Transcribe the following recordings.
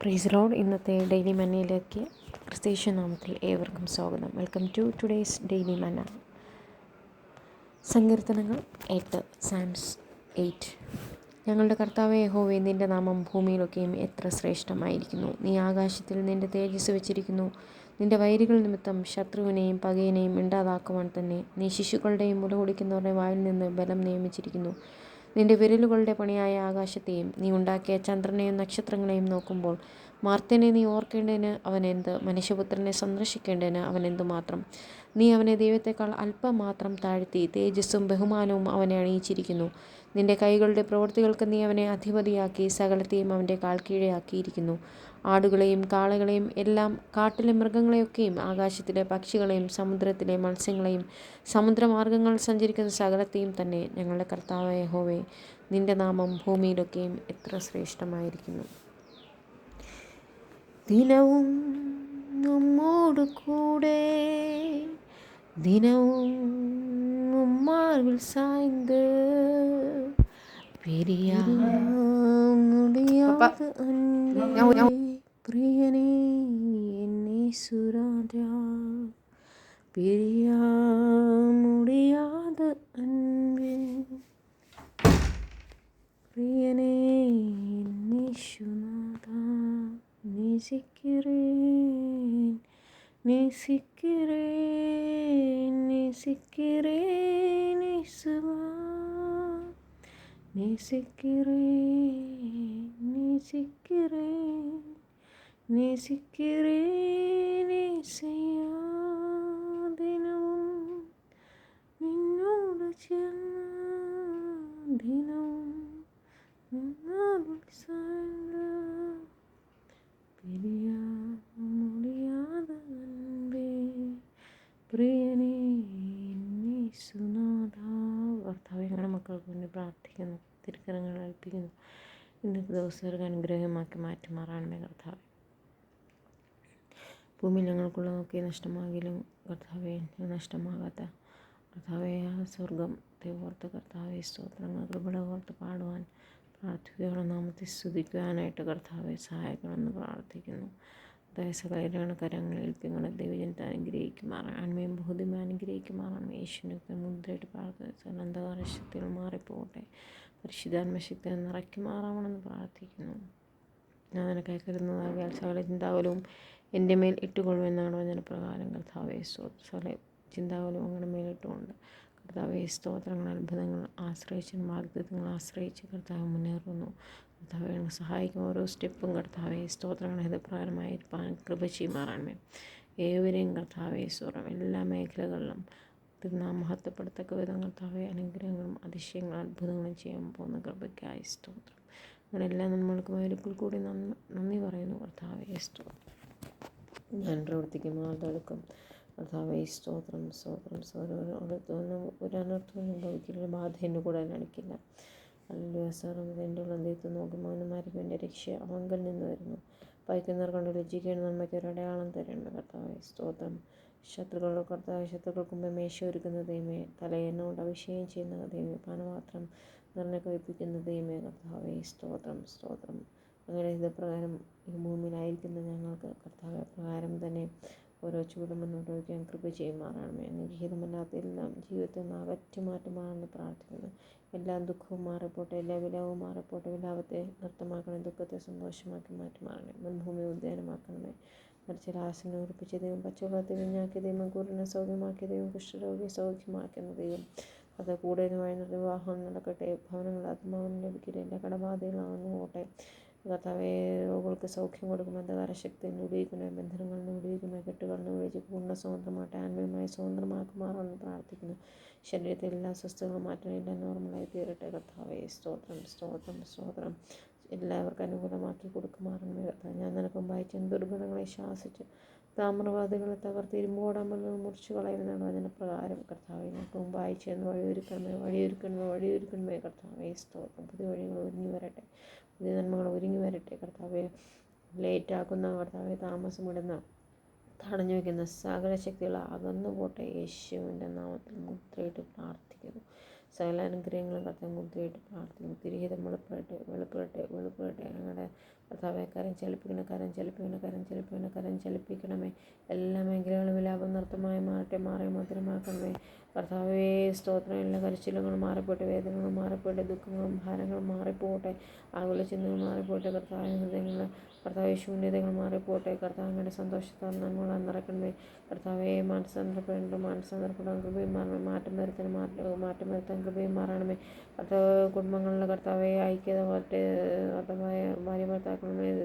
Price lord. ഇന്നത്തെ daily മന്നയിലേക്ക് ക്രിസ്തീയ നാമത്തിൽ ഏവർക്കും സ്വാഗതം. വെൽക്കം ടു ടുഡേയ്സ് ഡെയിലി മന്ന. സങ്കീർത്തനങ്ങൾ 8, സാംസ് 8. ഞങ്ങളുടെ കർത്താവേ യഹോവേ, നിൻ്റെ നാമം ഭൂമിയിലൊക്കെയും എത്ര ശ്രേഷ്ഠമായിരിക്കുന്നു. നീ ആകാശത്തിൽ നിൻ്റെ തേജസ് വെച്ചിരിക്കുന്നു. നിൻ്റെ വൈരികൾ നിമിത്തം ശത്രുവിനെയും പകയനെയും ഇണ്ടാതാക്കുവാൻ തന്നെ നീ ശിശുക്കളുടെയും മുല കുടിക്കുന്നവരുടെ വായിൽ നിന്ന് ബലം നിയമിച്ചിരിക്കുന്നു. നിൻ്റെ വിരലുകളുടെ പണിയായ ആകാശത്തെയും നീ ഉണ്ടാക്കിയ ചന്ദ്രനെയും നക്ഷത്രങ്ങളെയും നോക്കുമ്പോൾ മാർത്യനെ നീ ഓർക്കേണ്ടതിന് അവൻ എന്ത്, മനുഷ്യപുത്രനെ സന്ദർശിക്കേണ്ടതിന് അവൻ എന്തുമാത്രം. നീ അവനെ ദൈവത്തെക്കാൾ അല്പം മാത്രം താഴ്ത്തി തേജസ്സും ബഹുമാനവും അവനെ അണിയിച്ചിരിക്കുന്നു. നിൻ്റെ കൈകളുടെ പ്രവൃത്തികൾക്ക് നീ അവനെ അധിപതിയാക്കി സകലത്തെയും അവൻ്റെ കാൽ കീഴെയാക്കിയിരിക്കുന്നു. ആടുകളെയും കാളകളെയും എല്ലാം, കാട്ടിലെ മൃഗങ്ങളെയൊക്കെയും, ആകാശത്തിലെ പക്ഷികളെയും സമുദ്രത്തിലെ മത്സ്യങ്ങളെയും സമുദ്രമാർഗ്ഗങ്ങൾ സഞ്ചരിക്കുന്ന സകലത്തെയും തന്നെ. ഞങ്ങളുടെ കർത്താവായ യഹോവേ, നിൻ്റെ നാമം ഭൂമിയിലൊക്കെയും എത്ര ശ്രേഷ്ഠമായിരിക്കുന്നു. ദിനവും നമ്മോട് കൂടെ, ദിനവും മാർവിൽ സാய்ந்து പിരിയാ முடியாத அன்பே, പ്രിയനേ എന്നേശുരാജാ, പിരിയാ முடியாத அன்பே, പ്രിയനേ എന്നേശുനാഥാ, நேசிக்கிறேன் நேசிக்கிறேன் நேசிக்கிறேன் இயேசுவா, நேசிக்கிறேன் நேசிக்கிறேன் நேசிக்கிறேன் இயேசையா. ദിനവും നിന്നോട് ചേർന്ന്, ദിനവും നിന്നോട് സാய்ந்து പിരിയാ முடியாத അൻപേ, പ്രിയനേ എന്നേശുനാഥാ. കർത്താവേ, ഞങ്ങളുടെ മക്കൾക്ക് വേണ്ടി പ്രാർത്ഥിക്കുന്നു, തിരുക്കരങ്ങൾ ഏൽപ്പിക്കുന്നു. ഇന്നത്തെ ദിവസം ഒരു അനുഗ്രഹമാക്കി മാറ്റുമാറാണമേ കർത്താവേ. ഭൂമിയിൽ ഞങ്ങൾക്കുള്ളതൊക്കെ നഷ്ടമാകിലും കർത്താവേ, നഷ്ടമാകാത്ത കർത്താവേ, ആ സ്വർഗത്തെ ഓർത്ത് കർത്താവേ സ്തോത്രങ്ങൾ, കൃപയുടെ ഓർത്ത് പാടുവാൻ, പ്രാർത്ഥിക്കുകയുള്ള നാമത്തെ സ്തുതിക്കുവാനായിട്ട് കർത്താവെ സഹായിക്കണമെന്ന് പ്രാർത്ഥിക്കുന്നു. സകലരുടെ കരങ്ങളിൽ നിങ്ങളുടെ ദൈവജനത്തെ അനുഗ്രഹിക്കുമാറാണ്, അന്മയും ബഹുദിമ അനുഗ്രഹിക്കുമാറാണ്. യേശുവിനൊക്കെ മുദ്രയിട്ട് പ്രാർത്ഥിച്ച അന്ധകാര ശക്തികൾ മാറിപ്പോകട്ടെ, പരിശുദ്ധാത്മശക്തി നിറയ്ക്കുമാറാവണമെന്ന് പ്രാർത്ഥിക്കുന്നു. ഞാൻ നിനക്കായി കരുതുന്നതാകിയാൽ സകല ചിന്താകുലവും എൻ്റെ മേൽ ഇട്ടുകൊള്ളുമെന്നാണ് വചനപ്രകാരം. കർത്താവെ സകല ചിന്താകുലവും അങ്ങനെ മേലിട്ടുകൊണ്ട് കർത്താവെ സ്തോത്രങ്ങൾ, അത്ഭുതങ്ങൾ ആശ്രയിച്ച്, വാഗ്ദത്തങ്ങൾ ആശ്രയിച്ച് കർത്താവ് മുന്നേറുന്നു. കർത്താവെ സഹായിക്കും ഓരോ സ്റ്റെപ്പും കർത്താവെ സ്തോത്രങ്ങൾ ഹിതപ്രകാരമായിരിക്കാൻ കൃപ ചെയ്യുമാറാണമേ. ഏവരെയും കർത്താവെ സ്തോത്രം, എല്ലാ മേഖലകളിലും തിരുനാം മഹത്വപ്പെടുത്തക്ക വിധം കർത്താവെ അനുഗ്രഹങ്ങളും അതിശയങ്ങളും അത്ഭുതങ്ങളും ചെയ്യാൻ പോകുന്ന കൃപയ്ക്കായി സ്തോത്രം. അങ്ങനെല്ലാം നമ്മൾക്ക് ഒരിക്കൽ കൂടി നന്ദി പറയുന്നു കർത്താവെ സ്തോത്രം. ഞാൻ പ്രവർത്തിക്കും ആളുകൾക്കും കർത്താവേ സ്തോത്രം സ്തോത്രം സ്തോത്രം. ഒരു അനർത്ഥവും സംഭവിക്കില്ല, ഒരു ബാധ എൻ്റെ കൂടെ നടിക്കില്ല. അല്ലെങ്കിൽ സാറും എൻ്റെ ഉള്ളതെത്ത് നോക്കുമ്പോൾ അവന്മാർക്ക് എൻ്റെ രക്ഷ അവങ്കൽ നിന്ന് വരുന്നു. പൈക്കുന്നവർ കൊണ്ട് രുചിക്കേണ്ട നന്മയ്ക്ക് ഒരു അടയാളം തരേണ്ട കർത്താവേ സ്തോത്രം. ശത്രുക്കൾക്ക് മുമ്പ് മേശ ഒരുക്കുന്ന ദൈവമേ, തലയെണ്ണോട് അഭിഷേകം ചെയ്യുന്ന ദൈവമേ, പാനപാത്രം നിറഞ്ഞ കഴിപ്പിക്കുന്ന ദൈവമേ കർത്താവേ സ്തോത്രം സ്തോത്രം. അങ്ങനെ ഇതപ്രകാരം ഈ ഭൂമിയിലായിരിക്കുന്ന ഞങ്ങൾക്ക് കർത്താവെ പ്രകാരം തന്നെ ഓരോ ചൂടും മുന്നോട്ട് വയ്ക്കാൻ കൃപ ചെയ്യുമാറാണമേ. അനുഗ്രഹീതമല്ലാത്ത എല്ലാം ജീവിതത്തിൽ നിന്ന് അകറ്റി മാറ്റുമാറാണെന്ന് പ്രാർത്ഥിക്കുന്നു. എല്ലാ ദുഃഖവും മാറിപ്പോട്ടെ, എല്ലാ വിലാവും മാറിപ്പോട്ടെ. വിലാപത്തെ നൃത്തമാക്കണേ, ദുഃഖത്തെ സന്തോഷമാക്കി മാറ്റുമാറണേ. മുൻഭൂമി ഉദ്യാനമാക്കണമേ. മരിച്ചരാശനെ ഉറപ്പിച്ച ദൈവം, പച്ചവെള്ളത്തെ വിഞ്ഞാക്കിയ ദൈവം, കുരുവിനെ സൗഖ്യമാക്കിയ ദൈവം, കുഷ്ഠരോഗിയെ സൗഖ്യമാക്കുന്ന ദൈവം, അത് കൂടെ വഴി വിവാഹം നടക്കട്ടെ. ഭവനങ്ങൾ ആത്മാവിന് ലഭിക്കട്ടെ. എല്ലാ കടബാധകളാണെന്ന് പോട്ടെ. കർത്താവേ, രോഗികൾക്ക് സൗഖ്യം കൊടുക്കും. അന്ധകാര ശക്തിയിൽ വിടിയിക്കണേ, ബന്ധനങ്ങളിൽ നിന്ന് വിടിയിക്കണേ, കെട്ടുകളിൽ നിന്ന് വിളിച്ച് പൂർണ്ണ സ്വതന്ത്രമായിട്ട് ആത്മീയമായി സ്വതന്ത്രമാക്കുമാറാണെന്ന് പ്രാർത്ഥിക്കുന്നു. ശരീരത്തിൽ എല്ലാ അസ്വസ്ഥകളും മാറ്റണം, എല്ലാം നോർമലായി തീരട്ടെ. കർത്താവേ സ്തോത്രം സ്തോത്രം സ്തോത്രം. എല്ലാവർക്കും അനുകൂലമാക്കി കൊടുക്കുമാറണമേ കർത്താവ്. ഞാൻ നിനക്കും വായിച്ച ദുർഗുണങ്ങളെ ശാസിച്ച് താമ്രവാദികളെ തകർത്ത് ഇരുമ്പോടമ്പലുകൾ മുറിച്ചു കളയുന്നതാണ് വചനപ്രകാരം. കർത്താവെ, നിനക്കും വായിച്ചെന്ന് വഴിയൊരുക്കണമേ വഴിയൊരുക്കണമേ വഴിയൊരുക്കണമേ കർത്താവേ സ്തോത്രം. പുതിയ വഴികൾ ഒരുങ്ങി വരട്ടെ, പുതിയ നന്മകൾ ഒരുങ്ങി വരട്ടെ കർത്താവെ. ലേറ്റാക്കുന്ന കർത്താവെ, താമസമിടുന്ന തടഞ്ഞു വയ്ക്കുന്ന സകല ശക്തികൾ അകന്നു പോട്ടെ. യേശുവിൻ്റെ നാമത്തിൽ മുദ്രയിട്ട് പ്രാർത്ഥിക്കുന്നു. സകല അനുഗ്രഹങ്ങളും കർത്താവ് മുദ്രയിട്ട് പ്രാർത്ഥിക്കുന്നു. തിരിഹിതം വെളിപ്പെടട്ടെ ഞങ്ങളുടെ കർത്താവെ. കരം ചലിപ്പിക്കണമേ. എല്ലാ മേഖലകളും വിലാപം നൃത്തമായി മാറി മധുരമാക്കണമേ. കർത്താവേ സ്തോത്രം. എല്ലാ കരച്ചിലുകളും മാറിപ്പോട്ടെ, വേദനകളും മാറിപ്പോട്ടെ, ദുഃഖങ്ങളും ഭാരങ്ങളും മാറിപ്പോട്ടെ, ആകുല ചിന്തകൾ മാറിപ്പോട്ടെ. കർത്താവെ ശൂന്യതകൾ മാറിപ്പോട്ടെ. കർത്താവിൻ്റെ സന്തോഷത്താൽ നന്മകളാൽ നിറയ്ക്കണമേ. കർത്താവെ മാനസാന്തരപ്പെടാൻ കൃപയും മാറണം. മാറ്റം വരുത്താൻ കൃപയും മാറണമേ. കർത്താവ് കുടുംബങ്ങളിലെ കർത്താവെ ഐക്യത അർത്ഥമായ ഭാര്യ ഭർത്താക്കളുടെ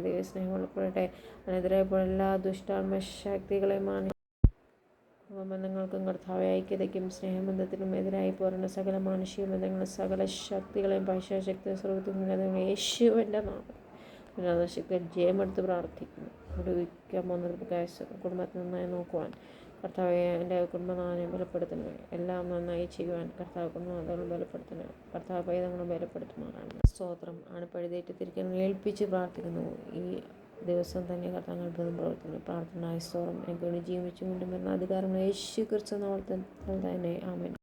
ദൈവസ്നേഹം ഉൾപ്പെടട്ടെ. അതിനെതിരായപ്പോൾ എല്ലാ ദുഷ്ടാത്മശക്തികളെയും കുടുംബബന്ധങ്ങൾക്കും കർത്താവെ ഐക്യതയ്ക്കും സ്നേഹബന്ധത്തിനും എതിരായി പോരുന്ന സകല മാനുഷിക ബന്ധങ്ങളും സകല ശക്തികളെയും പൈശാചക്തി സ്രോതത്തിനും യേശുവിൻ്റെ നാമത്തിൽ ശക്തി ജയമെടുത്ത് പ്രാർത്ഥിക്കുന്നു. വിടുവിക്കാൻ പോകുന്ന കുടുംബത്തിൽ നന്നായി നോക്കുവാൻ കർത്താവെ എൻ്റെ കുടുംബനാഥനെ ബലപ്പെടുത്തണമേ. എല്ലാം നന്നായി ചെയ്യുവാൻ കർത്താവ് കുടുംബനാഥങ്ങൾ ബലപ്പെടുത്തണമേ. കർത്താവ് പൈതങ്ങളും ബലപ്പെടുത്തുമാറാണ്. സ്തോത്രം. പഴുതേറ്റ് തിരിക്കാൻ ഏൽപ്പിച്ച് പ്രാർത്ഥിക്കുന്നു. ഈ ദിവസം തന്നെ കർത്താവ് അത്ഭുതം പ്രവർത്തിക്കുന്നു. പ്രാർത്ഥന സ്തോത്രം. എനിക്ക് വേണ്ടി ജീവിച്ചു കൊണ്ടും വരുന്ന അധികാരങ്ങൾ യേശു ക്രിസ്തു നാമത്തിൽ തന്നെ. ആമേൻ.